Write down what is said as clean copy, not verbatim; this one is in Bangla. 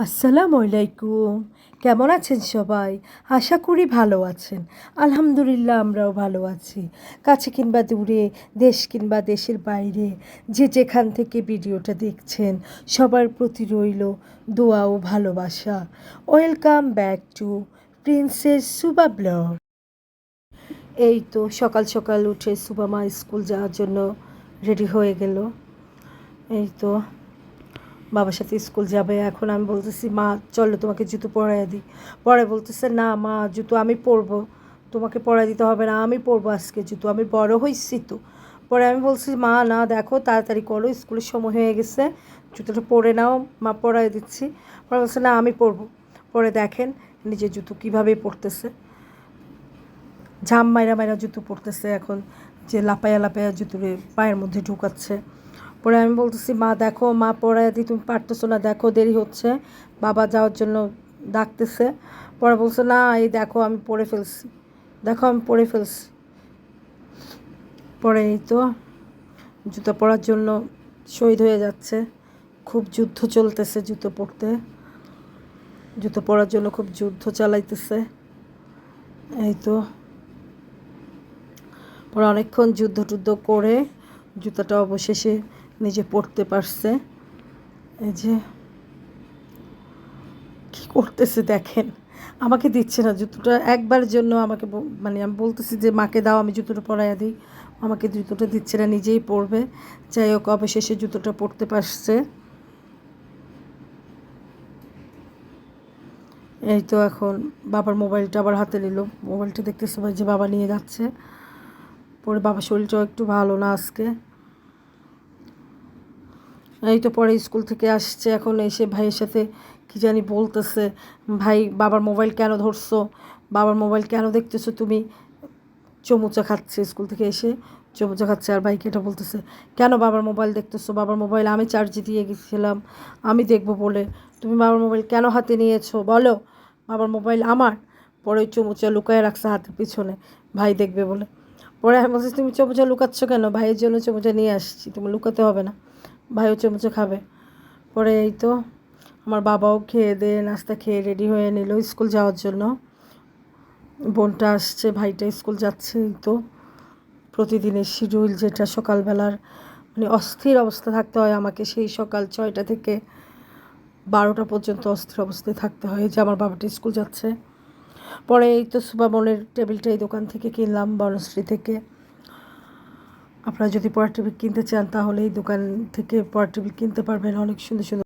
আসসালামু আলাইকুম। কেমন আছেন সবাই? আশা করি ভালো আছেন। আলহামদুলিল্লাহ আমরাও ভালো আছি। কাছে কিংবা দূরে, দেশ কিংবা দেশের বাইরে যে যেখান থেকে ভিডিওটা দেখছেন সবার প্রতি রইল দোয়া ও ভালোবাসা। Welcome back to princess Suba blog. এই তো সকাল সকাল উঠে সুবা মা স্কুল যাওয়ার জন্য রেডি হয়ে গেল। এই তো বাবার সাথে স্কুল যাবে। এখন আমি বলতেছি, মা চলো তোমাকে জুতো পরাইয়া দিই। পরে বলতেছে, না মা জুতো আমি পরবো, তোমাকে পরাই দিতে হবে না, আমি পরবো আজকে জুতো, আমি বড় হয়েছি তো। পরে আমি বলছি, মা না দেখো তাড়াতাড়ি করো, স্কুলের সময় হয়ে গেছে, জুতোটা পরে নাও, মা পরাই দিচ্ছি। পরে বলছে, না আমি পরবো। পরে দেখেন নিজের জুতো কীভাবে পরতেছে, ঝাম মাইরা মাইরা জুতো পরতেছে। এখন যে লাপাইয়া লাপাইয়া জুতোরে পায়ের মধ্যে ঢুকাচ্ছে। পরে আমি বলতেছি, মা দেখো, মা পড়ায় দিই, তুমি পারতেছো না, দেখো দেরি হচ্ছে, বাবা যাওয়ার জন্য ডাকতেছে। পরে বলছে, না এই দেখো আমি পড়ে ফেলছি, দেখো আমি পড়ে ফেলছি। পরে এই তো জুতো পরার জন্য শহীদ হয়ে যাচ্ছে, খুব যুদ্ধ চলতেছে জুতো পরতে, জুতো পরার জন্য খুব যুদ্ধ চালাইতেছে। এই তো পরে অনেকক্ষণ যুদ্ধ টুদ্ধ করে জুতাটা অবশেষে নিজে পরতে পারছে। এই যে কী করতেছে দেখেন, আমাকে দিচ্ছে না জুতোটা, একবারের জন্য আমাকে মানে আমি বলতেছি যে মাকে দাও, আমি জুতোটা পরাইয়া দিই, আমাকে জুতোটা দিচ্ছে না, নিজেই পরবে। যাই হোক অবশেষে জুতোটা পরতে পারছে। এই তো এখন বাবার মোবাইলটা আবার হাতে নিল, মোবাইলটা দেখতেছে যে বাবা নিয়ে যাচ্ছে। পরে বাবার শরীরটাও একটু ভালো না আজকে। এই তো পরে স্কুল থেকে আসছে, এখন এসে ভাইয়ের সাথে কী জানি বলতেছে, ভাই বাবার মোবাইল কেন ধরছো, বাবার মোবাইল কেন দেখতেছো তুমি। চমুচা খাচ্ছে, স্কুল থেকে এসে চমুচা খাচ্ছে। আর ভাইকে এটা বলতেছে, কেন বাবার মোবাইল দেখতেছো, বাবার মোবাইল আমি চার্জে দিয়ে গেছিলাম, আমি দেখবো বলে তুমি বাবার মোবাইল কেন হাতে নিয়েছো বলো, বাবার মোবাইল আমার। পরে চমুচা লুকায় রাখছে হাতের পিছনে, ভাই দেখবে বলে। পরে আমি বলছি, তুমি চমুচা লুকাচ্ছ কেন, ভাইয়ের জন্য চমুচা নিয়ে আসছি, তুমি লুকাতে হবে না, ভাইও চমচে খাবে। পরে এই তো আমার বাবাও খেয়ে দিয়ে নাস্তা খেয়ে রেডি হয়ে নিল স্কুল যাওয়ার জন্য। বোনটা আসছে, ভাইটা স্কুল যাচ্ছে। এই তো প্রতিদিনের শিডিউল যেটা সকালবেলার মানে অস্থির অবস্থা থাকতে হয় আমাকে, সেই সকাল 6টা থেকে 12টা পর্যন্ত অস্থির অবস্থায় থাকতে হয় যে আমার বাবাটা স্কুল যাচ্ছে। পরে এই তো সুবা বোনের টেবিলটা এই দোকান থেকে কিনলাম, বনশ্রী থেকে। আপনারা যদি পড়ার টেবিল কিনতে চান তাহলে এই দোকান থেকে পড়ার টেবিল কিনতে পারবেন, অনেক সুন্দর সুন্দর